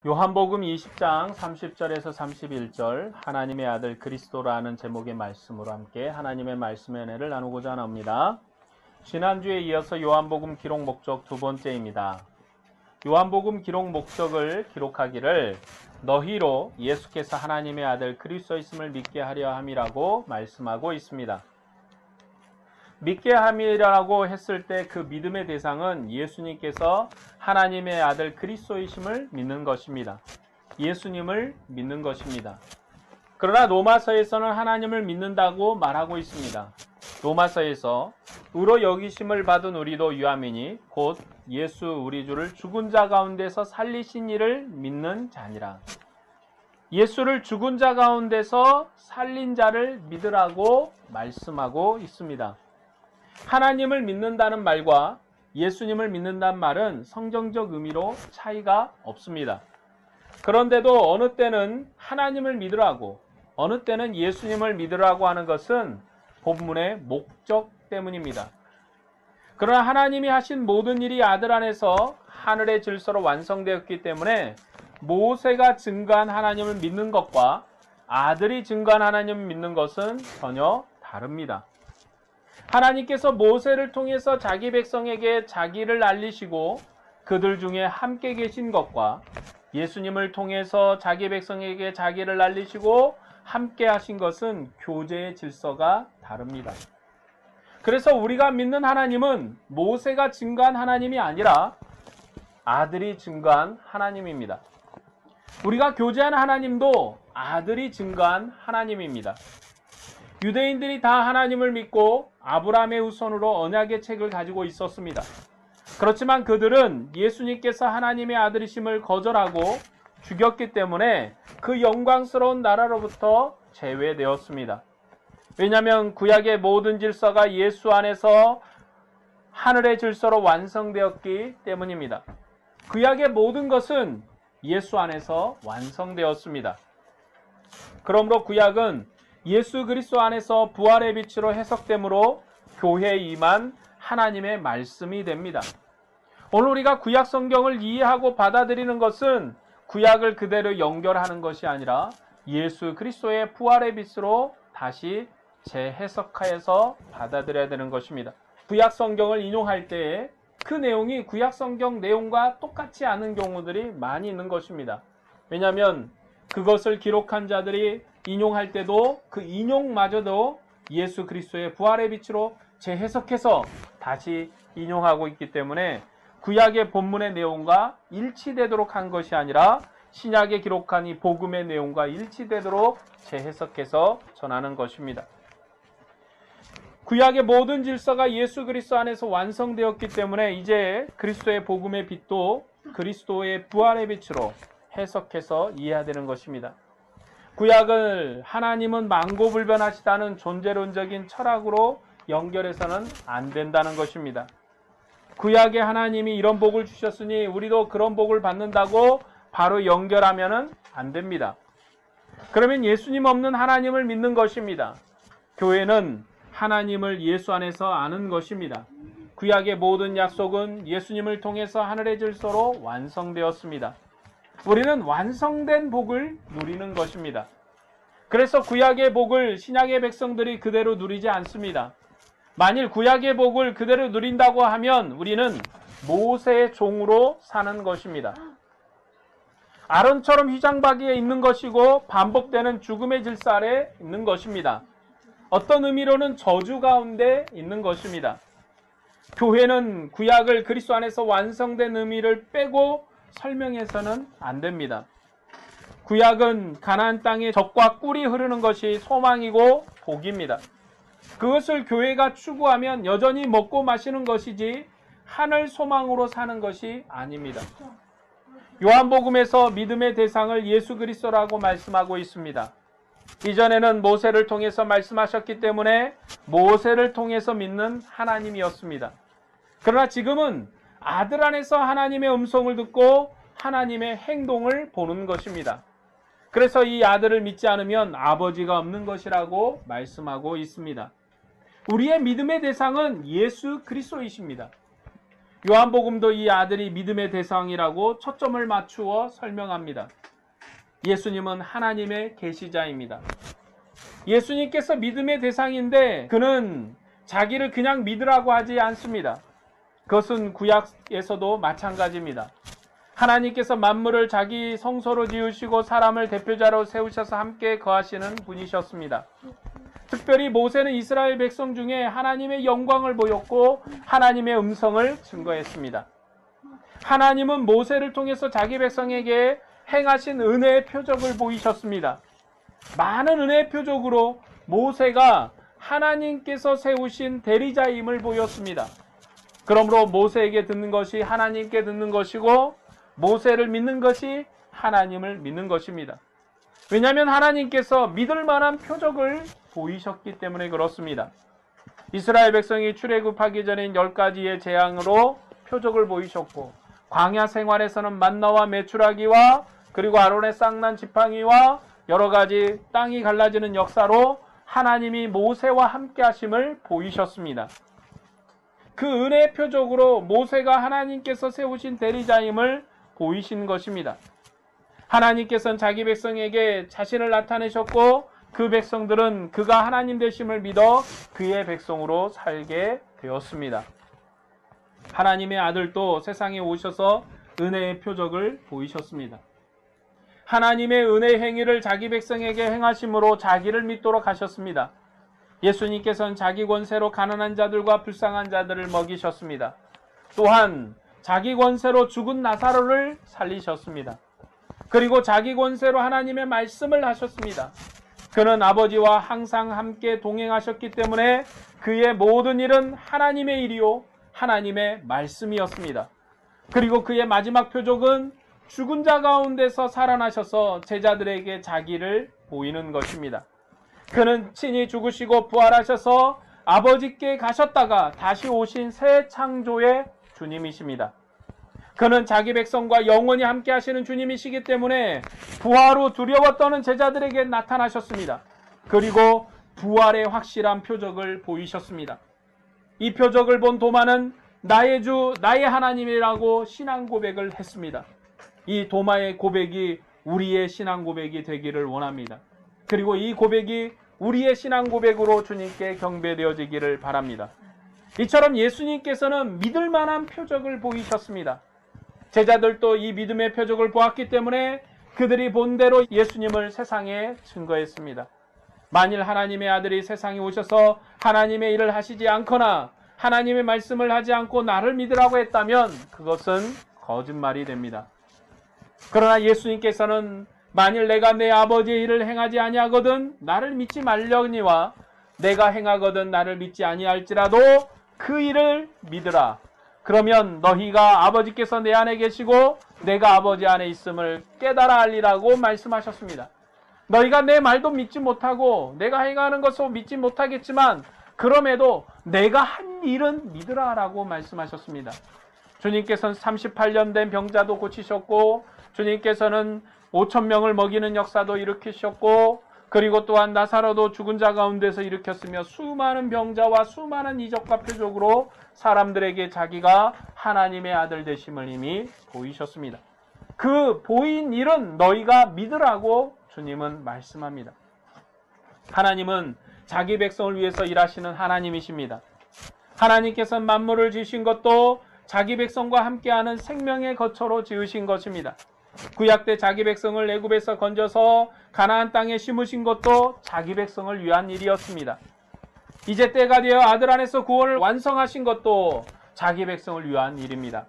요한복음 20장 30절에서 31절 하나님의 아들 그리스도라는 제목의 말씀으로 함께 하나님의 말씀의 은혜를 나누고자 합니다. 지난주에 이어서 요한복음 기록 목적 두 번째입니다. 요한복음 기록 목적을 기록하기를 너희로 예수께서 하나님의 아들 그리스도이심을 믿게 하려 함이라고 말씀하고 있습니다. 믿게 함이라고 했을 때 그 믿음의 대상은 예수님께서 하나님의 아들 그리스도이심을 믿는 것입니다. 예수님을 믿는 것입니다. 그러나 로마서에서는 하나님을 믿는다고 말하고 있습니다. 로마서에서 의로 여기심을 받은 우리도 유함이니 곧 예수 우리 주를 죽은 자 가운데서 살리신 이를 믿는 자니라. 예수를 죽은 자 가운데서 살린 자를 믿으라고 말씀하고 있습니다. 하나님을 믿는다는 말과 예수님을 믿는다는 말은 성경적 의미로 차이가 없습니다. 그런데도 어느 때는 하나님을 믿으라고, 어느 때는 예수님을 믿으라고 하는 것은 본문의 목적 때문입니다. 그러나 하나님이 하신 모든 일이 아들 안에서 하늘의 질서로 완성되었기 때문에 모세가 증거한 하나님을 믿는 것과 아들이 증거한 하나님을 믿는 것은 전혀 다릅니다. 하나님께서 모세를 통해서 자기 백성에게 자기를 알리시고 그들 중에 함께 계신 것과 예수님을 통해서 자기 백성에게 자기를 알리시고 함께 하신 것은 교제의 질서가 다릅니다. 그래서 우리가 믿는 하나님은 모세가 증거한 하나님이 아니라 아들이 증거한 하나님입니다. 우리가 교제하는 하나님도 아들이 증거한 하나님입니다. 유대인들이 다 하나님을 믿고 아브라함의 후손으로 언약의 책을 가지고 있었습니다. 그렇지만 그들은 예수님께서 하나님의 아들이심을 거절하고 죽였기 때문에 그 영광스러운 나라로부터 제외되었습니다. 왜냐하면 구약의 모든 질서가 예수 안에서 하늘의 질서로 완성되었기 때문입니다. 구약의 모든 것은 예수 안에서 완성되었습니다. 그러므로 구약은 예수 그리스도 안에서 부활의 빛으로 해석되므로 교회에 임한 하나님의 말씀이 됩니다. 오늘 우리가 구약 성경을 이해하고 받아들이는 것은 구약을 그대로 연결하는 것이 아니라 예수 그리스도의 부활의 빛으로 다시 재해석하여서 받아들여야 되는 것입니다. 구약 성경을 인용할 때에 그 내용이 구약 성경 내용과 똑같지 않은 경우들이 많이 있는 것입니다. 왜냐하면 그것을 기록한 자들이 인용할 때도 그 인용마저도 예수 그리스도의 부활의 빛으로 재해석해서 다시 인용하고 있기 때문에 구약의 본문의 내용과 일치되도록 한 것이 아니라 신약에 기록한 이 복음의 내용과 일치되도록 재해석해서 전하는 것입니다. 구약의 모든 질서가 예수 그리스도 안에서 완성되었기 때문에 이제 그리스도의 복음의 빛도 그리스도의 부활의 빛으로 해석해서 이해해야 되는 것입니다. 구약을 하나님은 만고불변하시다는 존재론적인 철학으로 연결해서는 안 된다는 것입니다. 구약에 하나님이 이런 복을 주셨으니 우리도 그런 복을 받는다고 바로 연결하면 안 됩니다. 그러면 예수님 없는 하나님을 믿는 것입니다. 교회는 하나님을 예수 안에서 아는 것입니다. 구약의 모든 약속은 예수님을 통해서 하늘의 질서로 완성되었습니다. 우리는 완성된 복을 누리는 것입니다. 그래서 구약의 복을 신약의 백성들이 그대로 누리지 않습니다. 만일 구약의 복을 그대로 누린다고 하면 우리는 모세의 종으로 사는 것입니다. 아론처럼 휘장바위에 있는 것이고 반복되는 죽음의 질서 아래 있는 것입니다. 어떤 의미로는 저주 가운데 있는 것입니다. 교회는 구약을 그리스도 안에서 완성된 의미를 빼고 설명해서는 안 됩니다. 구약은 가나안 땅에 젖과 꿀이 흐르는 것이 소망이고 복입니다. 그것을 교회가 추구하면 여전히 먹고 마시는 것이지 하늘 소망으로 사는 것이 아닙니다. 요한복음에서 믿음의 대상을 예수 그리스도라고 말씀하고 있습니다. 이전에는 모세를 통해서 말씀하셨기 때문에 모세를 통해서 믿는 하나님이었습니다. 그러나 지금은 아들 안에서 하나님의 음성을 듣고 하나님의 행동을 보는 것입니다. 그래서 이 아들을 믿지 않으면 아버지가 없는 것이라고 말씀하고 있습니다. 우리의 믿음의 대상은 예수 그리스도이십니다. 요한복음도 이 아들이 믿음의 대상이라고 초점을 맞추어 설명합니다. 예수님은 하나님의 계시자입니다. 예수님께서 믿음의 대상인데 그는 자기를 그냥 믿으라고 하지 않습니다. 그것은 구약에서도 마찬가지입니다. 하나님께서 만물을 자기 성소로 지으시고 사람을 대표자로 세우셔서 함께 거하시는 분이셨습니다. 특별히 모세는 이스라엘 백성 중에 하나님의 영광을 보였고 하나님의 음성을 증거했습니다. 하나님은 모세를 통해서 자기 백성에게 행하신 은혜의 표적을 보이셨습니다. 많은 은혜의 표적으로 모세가 하나님께서 세우신 대리자임을 보였습니다. 그러므로 모세에게 듣는 것이 하나님께 듣는 것이고 모세를 믿는 것이 하나님을 믿는 것입니다. 왜냐하면 하나님께서 믿을 만한 표적을 보이셨기 때문에 그렇습니다. 이스라엘 백성이 출애굽하기 전엔 10가지의 재앙으로 표적을 보이셨고 광야 생활에서는 만나와 메추라기와 그리고 아론의 쌍난 지팡이와 여러 가지 땅이 갈라지는 역사로 하나님이 모세와 함께 하심을 보이셨습니다. 그 은혜의 표적으로 모세가 하나님께서 세우신 대리자임을 보이신 것입니다. 하나님께서는 자기 백성에게 자신을 나타내셨고 그 백성들은 그가 하나님 되심을 믿어 그의 백성으로 살게 되었습니다. 하나님의 아들도 세상에 오셔서 은혜의 표적을 보이셨습니다. 하나님의 은혜 행위를 자기 백성에게 행하심으로 자기를 믿도록 하셨습니다. 예수님께서는 자기 권세로 가난한 자들과 불쌍한 자들을 먹이셨습니다. 또한 자기 권세로 죽은 나사로를 살리셨습니다. 그리고 자기 권세로 하나님의 말씀을 하셨습니다. 그는 아버지와 항상 함께 동행하셨기 때문에 그의 모든 일은 하나님의 일이요 하나님의 말씀이었습니다. 그리고 그의 마지막 표적은 죽은 자 가운데서 살아나셔서 제자들에게 자기를 보이는 것입니다. 그는 친히 죽으시고 부활하셔서 아버지께 가셨다가 다시 오신 새 창조의 주님이십니다. 그는 자기 백성과 영원히 함께 하시는 주님이시기 때문에 부활 후 두려워 떠는 제자들에게 나타나셨습니다. 그리고 부활의 확실한 표적을 보이셨습니다. 이 표적을 본 도마는 나의 주, 나의 하나님이라고 신앙 고백을 했습니다. 이 도마의 고백이 우리의 신앙 고백이 되기를 원합니다. 그리고 이 고백이 우리의 신앙 고백으로 주님께 경배되어지기를 바랍니다. 이처럼 예수님께서는 믿을 만한 표적을 보이셨습니다. 제자들도 이 믿음의 표적을 보았기 때문에 그들이 본 대로 예수님을 세상에 증거했습니다. 만일 하나님의 아들이 세상에 오셔서 하나님의 일을 하시지 않거나 하나님의 말씀을 하지 않고 나를 믿으라고 했다면 그것은 거짓말이 됩니다. 그러나 예수님께서는 만일 내가 내 아버지의 일을 행하지 아니하거든 나를 믿지 말려니와 내가 행하거든 나를 믿지 아니할지라도 그 일을 믿으라. 그러면 너희가 아버지께서 내 안에 계시고 내가 아버지 안에 있음을 깨달아 알리라고 말씀하셨습니다. 너희가 내 말도 믿지 못하고 내가 행하는 것을 믿지 못하겠지만 그럼에도 내가 한 일은 믿으라라고 말씀하셨습니다. 주님께서는 38년 된 병자도 고치셨고 주님께서는 5,000명을 먹이는 역사도 일으키셨고 그리고 또한 나사로도 죽은 자 가운데서 일으켰으며 수많은 병자와 수많은 이적과 표적으로 사람들에게 자기가 하나님의 아들 되심을 이미 보이셨습니다. 그 보인 일은 너희가 믿으라고 주님은 말씀합니다. 하나님은 자기 백성을 위해서 일하시는 하나님이십니다. 하나님께서 만물을 지으신 것도 자기 백성과 함께하는 생명의 거처로 지으신 것입니다. 구약 때 자기 백성을 애굽에서 건져서 가나안 땅에 심으신 것도 자기 백성을 위한 일이었습니다. 이제 때가 되어 아들 안에서 구원을 완성하신 것도 자기 백성을 위한 일입니다.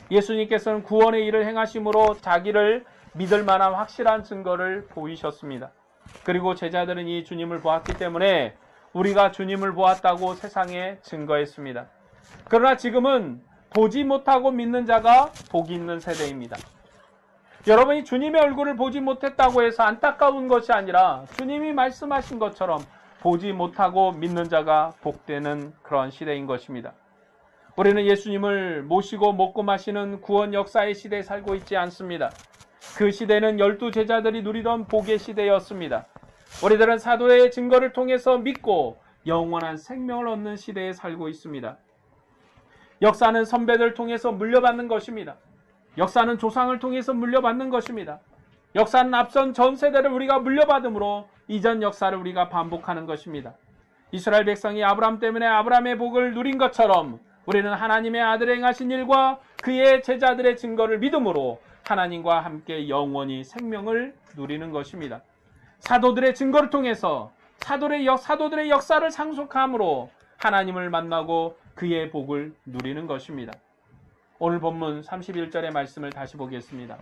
예수님께서는 구원의 일을 행하심으로 자기를 믿을 만한 확실한 증거를 보이셨습니다. 그리고 제자들은 이 주님을 보았기 때문에 우리가 주님을 보았다고 세상에 증거했습니다. 그러나 지금은 보지 못하고 믿는 자가 복이 있는 세대입니다. 여러분이 주님의 얼굴을 보지 못했다고 해서 안타까운 것이 아니라 주님이 말씀하신 것처럼 보지 못하고 믿는 자가 복되는 그런 시대인 것입니다. 우리는 예수님을 모시고 먹고 마시는 구원 역사의 시대에 살고 있지 않습니다. 그 시대는 12 제자들이 누리던 복의 시대였습니다. 우리들은 사도의 증거를 통해서 믿고 영원한 생명을 얻는 시대에 살고 있습니다. 역사는 선배들 통해서 물려받는 것입니다. 역사는 조상을 통해서 물려받는 것입니다. 역사는 앞선 전 세대를 우리가 물려받음으로 이전 역사를 우리가 반복하는 것입니다. 이스라엘 백성이 아브라함 때문에 아브라함의 복을 누린 것처럼 우리는 하나님의 아들의 행하신 일과 그의 제자들의 증거를 믿음으로 하나님과 함께 영원히 생명을 누리는 것입니다. 사도들의 증거를 통해서 사도들의 역사를 상속함으로 하나님을 만나고 그의 복을 누리는 것입니다. 오늘 본문 31절의 말씀을 다시 보겠습니다.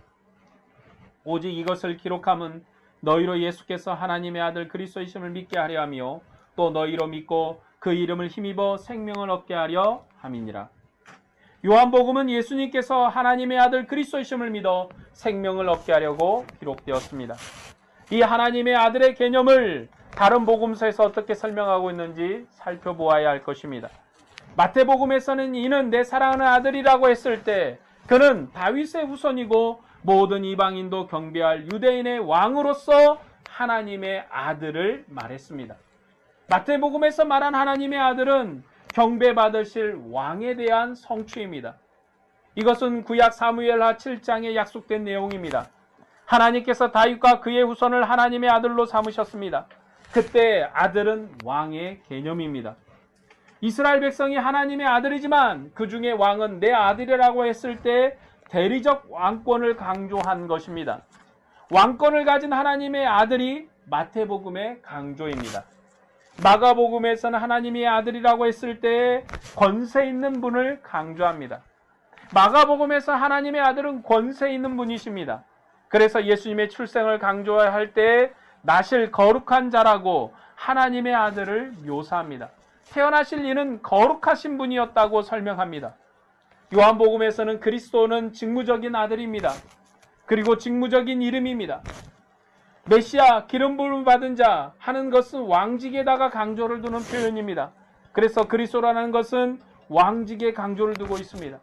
오직 이것을 기록함은 너희로 예수께서 하나님의 아들 그리스도이심을 믿게 하려 하며 또 너희로 믿고 그 이름을 힘입어 생명을 얻게 하려 함이니라. 요한복음은 예수님께서 하나님의 아들 그리스도이심을 믿어 생명을 얻게 하려고 기록되었습니다. 이 하나님의 아들의 개념을 다른 복음서에서 어떻게 설명하고 있는지 살펴보아야 할 것입니다. 마태복음에서는 이는 내 사랑하는 아들이라고 했을 때 그는 다윗의 후손이고 모든 이방인도 경배할 유대인의 왕으로서 하나님의 아들을 말했습니다. 마태복음에서 말한 하나님의 아들은 경배받으실 왕에 대한 성취입니다. 이것은 구약 사무엘하 7장에 약속된 내용입니다. 하나님께서 다윗과 그의 후손을 하나님의 아들로 삼으셨습니다. 그때 아들은 왕의 개념입니다. 이스라엘 백성이 하나님의 아들이지만 그 중에 왕은 내 아들이라고 했을 때 대리적 왕권을 강조한 것입니다. 왕권을 가진 하나님의 아들이 마태복음의 강조입니다. 마가복음에서는 하나님의 아들이라고 했을 때 권세 있는 분을 강조합니다. 마가복음에서 하나님의 아들은 권세 있는 분이십니다. 그래서 예수님의 출생을 강조할 때 나실 거룩한 자라고 하나님의 아들을 묘사합니다. 태어나실 이는 거룩하신 분이었다고 설명합니다. 요한복음에서는 그리스도는 직무적인 아들입니다. 그리고 직무적인 이름입니다. 메시아, 기름 부음을 받은 자 하는 것은 왕직에다가 강조를 두는 표현입니다. 그래서 그리스도라는 것은 왕직에 강조를 두고 있습니다.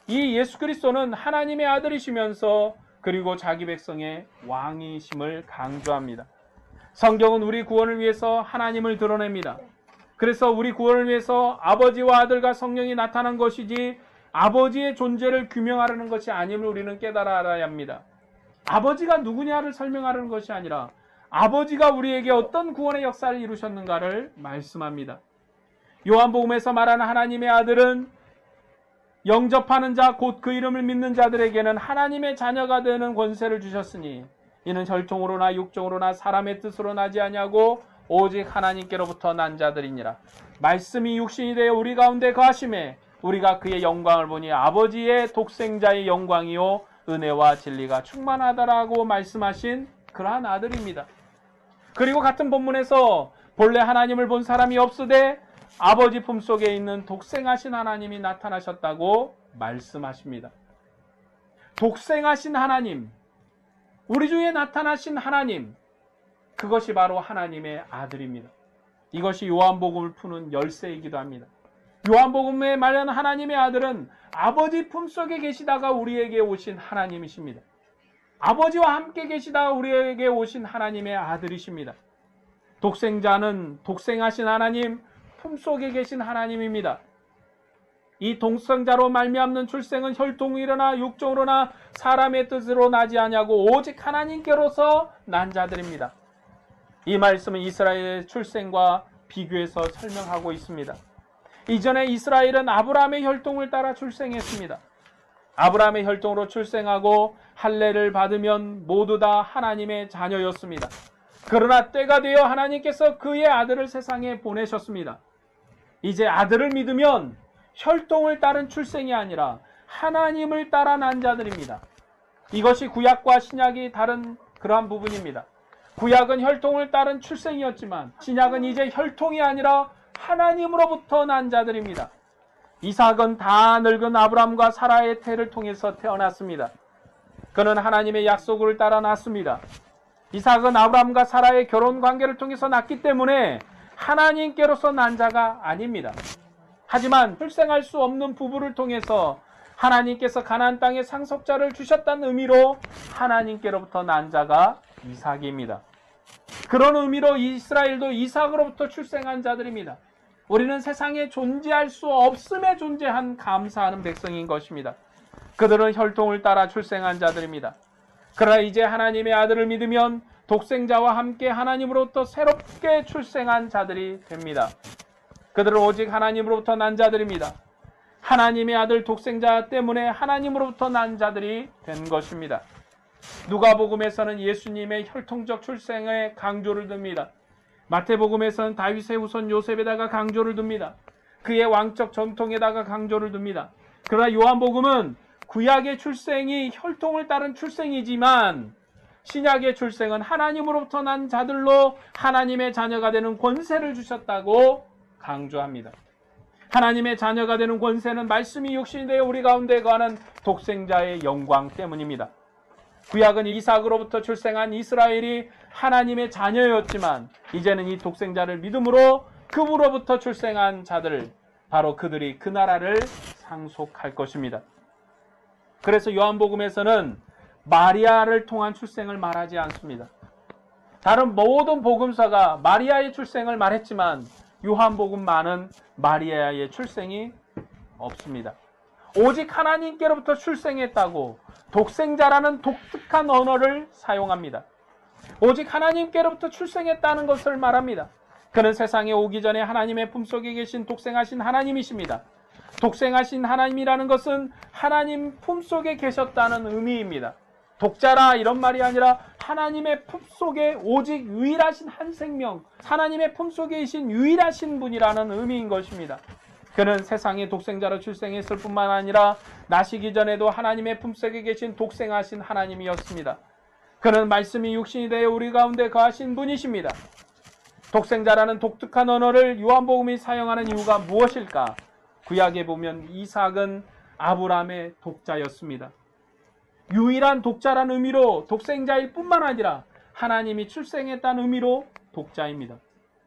이 예수 그리스도는 하나님의 아들이시면서 그리고 자기 백성의 왕이심을 강조합니다. 성경은 우리 구원을 위해서 하나님을 드러냅니다. 그래서 우리 구원을 위해서 아버지와 아들과 성령이 나타난 것이지 아버지의 존재를 규명하려는 것이 아님을 우리는 깨달아 알아야 합니다. 아버지가 누구냐를 설명하려는 것이 아니라 아버지가 우리에게 어떤 구원의 역사를 이루셨는가를 말씀합니다. 요한복음에서 말하는 하나님의 아들은 영접하는 자 곧 그 이름을 믿는 자들에게는 하나님의 자녀가 되는 권세를 주셨으니 이는 혈통으로나 육종으로나 사람의 뜻으로 나지 아니하고 오직 하나님께로부터 난 자들이니라. 말씀이 육신이 되어 우리 가운데 거하심에 우리가 그의 영광을 보니 아버지의 독생자의 영광이요 은혜와 진리가 충만하다라고 말씀하신 그러한 아들입니다. 그리고 같은 본문에서 본래 하나님을 본 사람이 없으되 아버지 품속에 있는 독생하신 하나님이 나타나셨다고 말씀하십니다. 독생하신 하나님, 우리 중에 나타나신 하나님, 그것이 바로 하나님의 아들입니다. 이것이 요한복음을 푸는 열쇠이기도 합니다. 요한복음에 말하는 하나님의 아들은 아버지 품속에 계시다가 우리에게 오신 하나님이십니다. 아버지와 함께 계시다가 우리에게 오신 하나님의 아들이십니다. 독생자는 독생하신 하나님, 품속에 계신 하나님입니다. 이 독생자로 말미암는 출생은 혈통이로나 육종으로나 사람의 뜻으로 나지 아니하고 오직 하나님께로서 난 자들입니다. 이 말씀은 이스라엘의 출생과 비교해서 설명하고 있습니다. 이전에 이스라엘은 아브라함의 혈통을 따라 출생했습니다. 아브라함의 혈통으로 출생하고 할례를 받으면 모두 다 하나님의 자녀였습니다. 그러나 때가 되어 하나님께서 그의 아들을 세상에 보내셨습니다. 이제 아들을 믿으면 혈통을 따른 출생이 아니라 하나님을 따라 난 자들입니다. 이것이 구약과 신약이 다른 그러한 부분입니다. 구약은 혈통을 따른 출생이었지만 신약은 이제 혈통이 아니라 하나님으로부터 난 자들입니다. 이삭은 다 늙은 아브라함과 사라의 태를 통해서 태어났습니다. 그는 하나님의 약속을 따라 났습니다. 이삭은 아브라함과 사라의 결혼 관계를 통해서 났기 때문에 하나님께로서 난 자가 아닙니다. 하지만 출생할 수 없는 부부를 통해서 하나님께서 가나안 땅에 상속자를 주셨다는 의미로 하나님께로부터 난 자가 이삭입니다. 그런 의미로 이스라엘도 이삭으로부터 출생한 자들입니다. 우리는 세상에 존재할 수 없음에 존재한 감사하는 백성인 것입니다. 그들은 혈통을 따라 출생한 자들입니다. 그러나 이제 하나님의 아들을 믿으면 독생자와 함께 하나님으로부터 새롭게 출생한 자들이 됩니다. 그들은 오직 하나님으로부터 난 자들입니다. 하나님의 아들 독생자 때문에 하나님으로부터 난 자들이 된 것입니다. 누가복음에서는 예수님의 혈통적 출생에 강조를 둡니다. 마태복음에서는 다윗의 후손 요셉에다가 강조를 둡니다. 그의 왕적 전통에다가 강조를 둡니다. 그러나 요한복음은 구약의 출생이 혈통을 따른 출생이지만 신약의 출생은 하나님으로부터 난 자들로 하나님의 자녀가 되는 권세를 주셨다고 강조합니다. 하나님의 자녀가 되는 권세는 말씀이 육신이 되어 우리 가운데 거하는 독생자의 영광 때문입니다. 구약은 이삭으로부터 출생한 이스라엘이 하나님의 자녀였지만 이제는 이 독생자를 믿음으로 그로부터 출생한 자들, 바로 그들이 그 나라를 상속할 것입니다. 그래서 요한복음에서는 마리아를 통한 출생을 말하지 않습니다. 다른 모든 복음서가 마리아의 출생을 말했지만 요한복음만은 마리아의 출생이 없습니다. 오직 하나님께로부터 출생했다고 독생자라는 독특한 언어를 사용합니다. 오직 하나님께로부터 출생했다는 것을 말합니다. 그는 세상에 오기 전에 하나님의 품속에 계신 독생하신 하나님이십니다. 독생하신 하나님이라는 것은 하나님 품속에 계셨다는 의미입니다. 독자라 이런 말이 아니라 하나님의 품속에 오직 유일하신 한 생명, 하나님의 품속에 계신 유일하신 분이라는 의미인 것입니다. 그는 세상에 독생자로 출생했을 뿐만 아니라 나시기 전에도 하나님의 품속에 계신 독생하신 하나님이었습니다. 그는 말씀이 육신이 되어 우리 가운데 거하신 분이십니다. 독생자라는 독특한 언어를 요한복음이 사용하는 이유가 무엇일까? 구약에 보면 이삭은 아브라함의 독자였습니다. 유일한 독자라는 의미로 독생자일 뿐만 아니라 하나님이 출생했다는 의미로 독자입니다.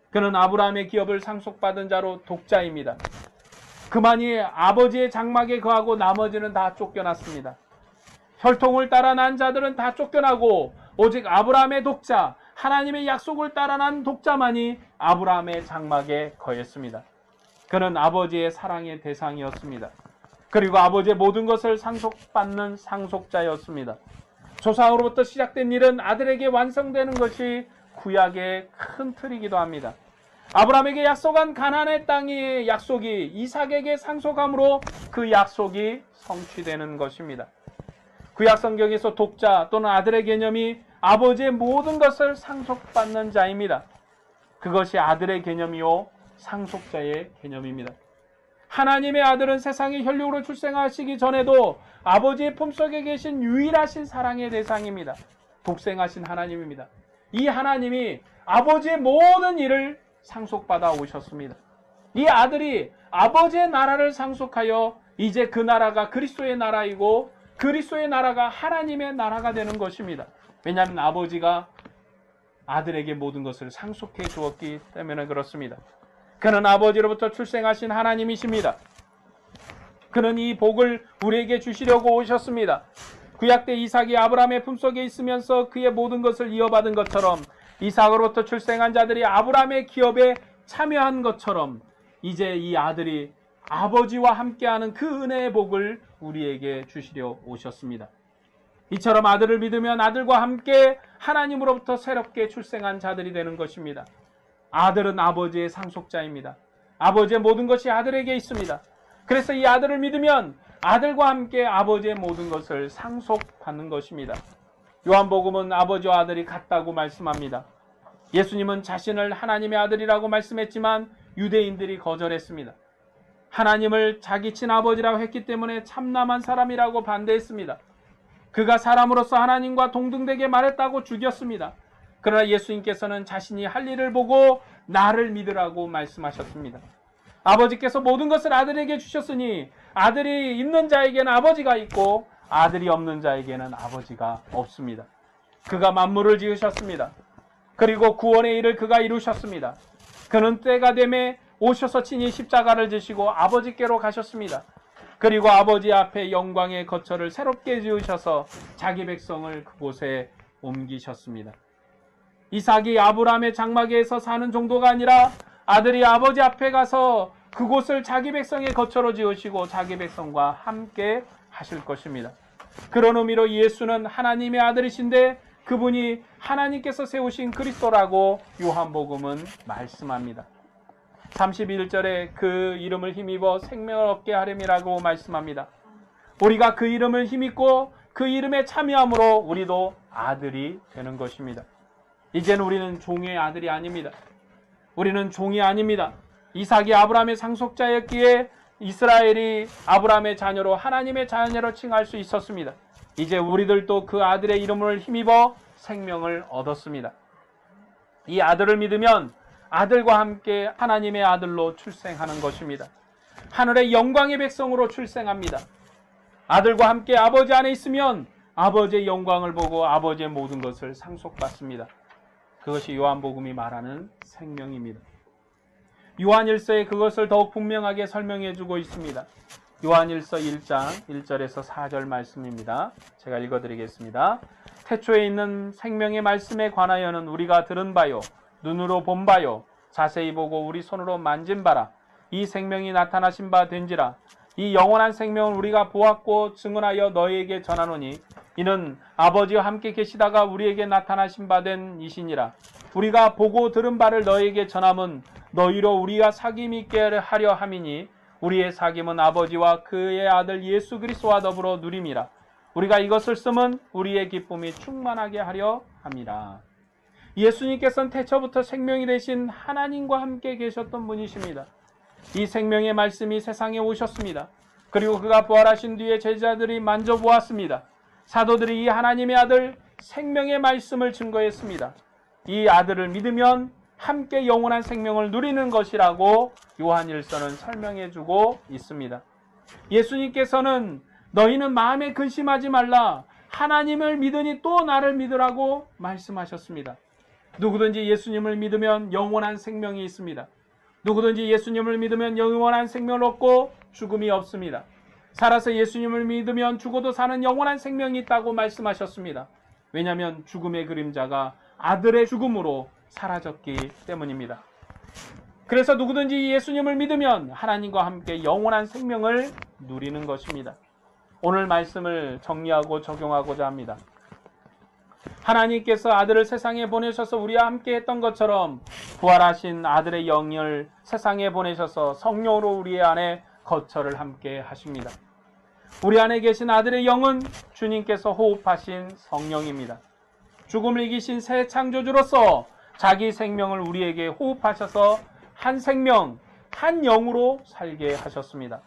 그는 아브라함의 기업을 상속받은 자로 독자입니다. 그만이 아버지의 장막에 거하고 나머지는 다 쫓겨났습니다. 혈통을 따라 난 자들은 다 쫓겨나고 오직 아브라함의 독자, 하나님의 약속을 따라 난 독자만이 아브라함의 장막에 거했습니다. 그는 아버지의 사랑의 대상이었습니다. 그리고 아버지의 모든 것을 상속받는 상속자였습니다. 조상으로부터 시작된 일은 아들에게 완성되는 것이 구약의 큰 틀이기도 합니다. 아브라함에게 약속한 가나안의 땅의 약속이 이삭에게 상속함으로 그 약속이 성취되는 것입니다. 구약 성경에서 독자 또는 아들의 개념이 아버지의 모든 것을 상속받는 자입니다. 그것이 아들의 개념이요 상속자의 개념입니다. 하나님의 아들은 세상에 혈육으로 출생하시기 전에도 아버지의 품속에 계신 유일하신 사랑의 대상입니다. 독생하신 하나님입니다. 이 하나님이 아버지의 모든 일을 상속받아 오셨습니다. 이 아들이 아버지의 나라를 상속하여 이제 그 나라가 그리스도의 나라이고 그리스도의 나라가 하나님의 나라가 되는 것입니다. 왜냐하면 아버지가 아들에게 모든 것을 상속해 주었기 때문에 그렇습니다. 그는 아버지로부터 출생하신 하나님이십니다. 그는 이 복을 우리에게 주시려고 오셨습니다. 구약 때 이삭이 아브라함의 품속에 있으면서 그의 모든 것을 이어받은 것처럼 이삭으로부터 출생한 자들이 아브라함의 기업에 참여한 것처럼 이제 이 아들이 아버지와 함께하는 그 은혜의 복을 우리에게 주시려 오셨습니다. 이처럼 아들을 믿으면 아들과 함께 하나님으로부터 새롭게 출생한 자들이 되는 것입니다. 아들은 아버지의 상속자입니다. 아버지의 모든 것이 아들에게 있습니다. 그래서 이 아들을 믿으면 아들과 함께 아버지의 모든 것을 상속받는 것입니다. 요한복음은 아버지와 아들이 같다고 말씀합니다. 예수님은 자신을 하나님의 아들이라고 말씀했지만 유대인들이 거절했습니다. 하나님을 자기 친아버지라고 했기 때문에 참남한 사람이라고 반대했습니다. 그가 사람으로서 하나님과 동등되게 말했다고 죽였습니다. 그러나 예수님께서는 자신이 할 일을 보고 나를 믿으라고 말씀하셨습니다. 아버지께서 모든 것을 아들에게 주셨으니 아들이 있는 자에게는 아버지가 있고 아들이 없는 자에게는 아버지가 없습니다. 그가 만물을 지으셨습니다. 그리고 구원의 일을 그가 이루셨습니다. 그는 때가 되매 오셔서 친히 십자가를 지시고 아버지께로 가셨습니다. 그리고 아버지 앞에 영광의 거처를 새롭게 지으셔서 자기 백성을 그곳에 옮기셨습니다. 이삭이 아브라함의 장막에서 사는 정도가 아니라 아들이 아버지 앞에 가서 그곳을 자기 백성의 거처로 지으시고 자기 백성과 함께 하실 것입니다. 그런 의미로 예수는 하나님의 아들이신데 그분이 하나님께서 세우신 그리스도라고 요한복음은 말씀합니다. 31절에 그 이름을 힘입어 생명을 얻게 하렴이라고 말씀합니다. 우리가 그 이름을 힘입고 그 이름에 참여함으로 우리도 아들이 되는 것입니다. 이제는 우리는 종의 아들이 아닙니다. 우리는 종이 아닙니다. 이삭이 아브라함의 상속자였기에 이스라엘이 아브라함의 자녀로 하나님의 자녀로 칭할 수 있었습니다. 이제 우리들도 그 아들의 이름을 힘입어 생명을 얻었습니다. 이 아들을 믿으면 아들과 함께 하나님의 아들로 출생하는 것입니다. 하늘의 영광의 백성으로 출생합니다. 아들과 함께 아버지 안에 있으면 아버지의 영광을 보고 아버지의 모든 것을 상속받습니다. 그것이 요한복음이 말하는 생명입니다. 요한일서에 그것을 더욱 분명하게 설명해 주고 있습니다. 요한일서 1장 1절에서 4절 말씀입니다. 제가 읽어드리겠습니다. 태초에 있는 생명의 말씀에 관하여는 우리가 들은 바요 눈으로 본 바요 자세히 보고 우리 손으로 만진 바라 이 생명이 나타나신 바 된지라 이 영원한 생명을 우리가 보았고 증언하여 너희에게 전하노니 이는 아버지와 함께 계시다가 우리에게 나타나신 바 된 이시니라. 우리가 보고 들은 바를 너희에게 전함은 너희로 우리가 사귐 있게 하려 함이니 우리의 사귐은 아버지와 그의 아들 예수 그리스도와 더불어 누림이라. 우리가 이것을 쓰면 우리의 기쁨이 충만하게 하려 함이라. 예수님께서는 태초부터 생명이 되신 하나님과 함께 계셨던 분이십니다. 이 생명의 말씀이 세상에 오셨습니다. 그리고 그가 부활하신 뒤에 제자들이 만져보았습니다. 사도들이 이 하나님의 아들 생명의 말씀을 증거했습니다. 이 아들을 믿으면 함께 영원한 생명을 누리는 것이라고 요한일서는 설명해주고 있습니다. 예수님께서는 너희는 마음에 근심하지 말라 하나님을 믿으니 또 나를 믿으라고 말씀하셨습니다. 누구든지 예수님을 믿으면 영원한 생명이 있습니다. 누구든지 예수님을 믿으면 영원한 생명을 얻고 죽음이 없습니다. 살아서 예수님을 믿으면 죽어도 사는 영원한 생명이 있다고 말씀하셨습니다. 왜냐하면 죽음의 그림자가 아들의 죽음으로 사라졌기 때문입니다. 그래서 누구든지 예수님을 믿으면 하나님과 함께 영원한 생명을 누리는 것입니다. 오늘 말씀을 정리하고 적용하고자 합니다. 하나님께서 아들을 세상에 보내셔서 우리와 함께 했던 것처럼 부활하신 아들의 영을 세상에 보내셔서 성령으로 우리 안에 거처를 함께 하십니다. 우리 안에 계신 아들의 영은 주님께서 호흡하신 성령입니다. 죽음을 이기신 새 창조주로서 자기 생명을 우리에게 호흡하셔서 한 생명, 한 영으로 살게 하셨습니다.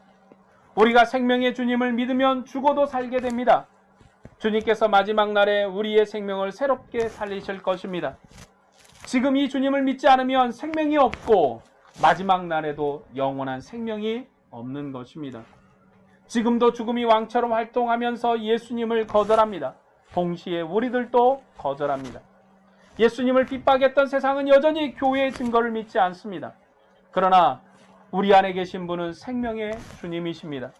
우리가 생명의 주님을 믿으면 죽어도 살게 됩니다. 주님께서 마지막 날에 우리의 생명을 새롭게 살리실 것입니다. 지금 이 주님을 믿지 않으면 생명이 없고 마지막 날에도 영원한 생명이 없는 것입니다. 지금도 죽음이 왕처럼 활동하면서 예수님을 거절합니다. 동시에 우리들도 거절합니다. 예수님을 핍박했던 세상은 여전히 교회의 증거를 믿지 않습니다. 그러나 우리 안에 계신 분은 생명의 주님이십니다.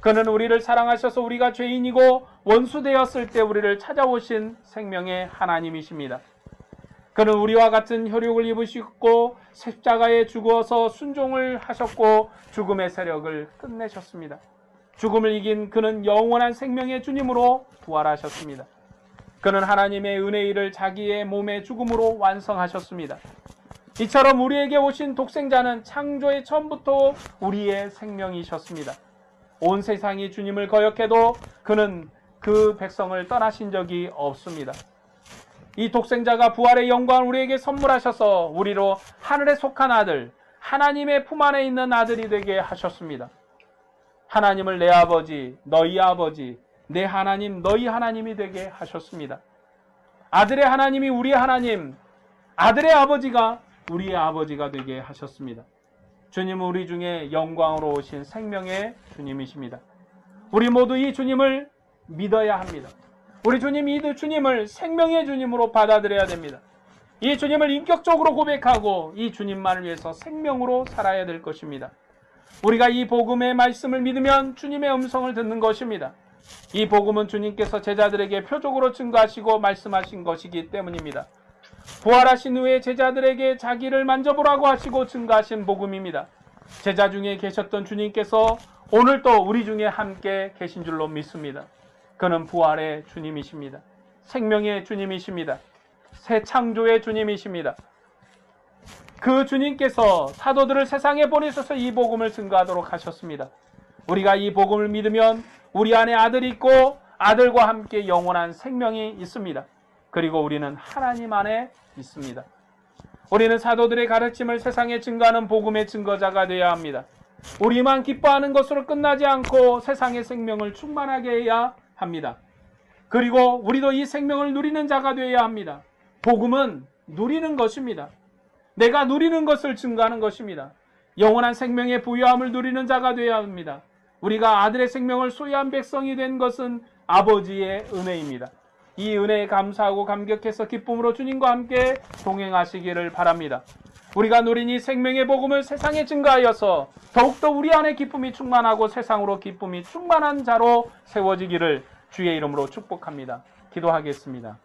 그는 우리를 사랑하셔서 우리가 죄인이고 원수되었을 때 우리를 찾아오신 생명의 하나님이십니다. 그는 우리와 같은 혈육을 입으시고 십자가에 죽어서 순종을 하셨고 죽음의 세력을 끝내셨습니다. 죽음을 이긴 그는 영원한 생명의 주님으로 부활하셨습니다. 그는 하나님의 은혜의 일을 자기의 몸의 죽음으로 완성하셨습니다. 이처럼 우리에게 오신 독생자는 창조의 처음부터 우리의 생명이셨습니다. 온 세상이 주님을 거역해도 그는 그 백성을 떠나신 적이 없습니다. 이 독생자가 부활의 영광을 우리에게 선물하셔서 우리로 하늘에 속한 아들, 하나님의 품 안에 있는 아들이 되게 하셨습니다. 하나님을 내 아버지, 너희 아버지, 내 하나님, 너희 하나님이 되게 하셨습니다. 아들의 하나님이 우리의 하나님, 아들의 아버지가 우리의 아버지가 되게 하셨습니다. 주님은 우리 중에 영광으로 오신 생명의 주님이십니다. 우리 모두 이 주님을 믿어야 합니다. 우리 주님을 생명의 주님으로 받아들여야 됩니다. 이 주님을 인격적으로 고백하고 이 주님만을 위해서 생명으로 살아야 될 것입니다. 우리가 이 복음의 말씀을 믿으면 주님의 음성을 듣는 것입니다. 이 복음은 주님께서 제자들에게 표적으로 증거하시고 말씀하신 것이기 때문입니다. 부활하신 후에 제자들에게 자기를 만져보라고 하시고 증가하신 복음입니다. 제자 중에 계셨던 주님께서 오늘 또 우리 중에 함께 계신 줄로 믿습니다. 그는 부활의 주님이십니다. 생명의 주님이십니다. 새 창조의 주님이십니다. 그 주님께서 사도들을 세상에 보내셔서 이 복음을 증거하도록 하셨습니다. 우리가 이 복음을 믿으면 우리 안에 아들이 있고 아들과 함께 영원한 생명이 있습니다. 그리고 우리는 하나님 안에 있습니다. 우리는 사도들의 가르침을 세상에 증거하는 복음의 증거자가 되어야 합니다. 우리만 기뻐하는 것으로 끝나지 않고 세상의 생명을 충만하게 해야 합니다. 그리고 우리도 이 생명을 누리는 자가 되어야 합니다. 복음은 누리는 것입니다. 내가 누리는 것을 증거하는 것입니다. 영원한 생명의 부유함을 누리는 자가 되어야 합니다. 우리가 아들의 생명을 소유한 백성이 된 것은 아버지의 은혜입니다. 이 은혜에 감사하고 감격해서 기쁨으로 주님과 함께 동행하시기를 바랍니다. 우리가 누린 이 생명의 복음을 세상에 증거하여서 더욱더 우리 안에 기쁨이 충만하고 세상으로 기쁨이 충만한 자로 세워지기를 주의 이름으로 축복합니다. 기도하겠습니다.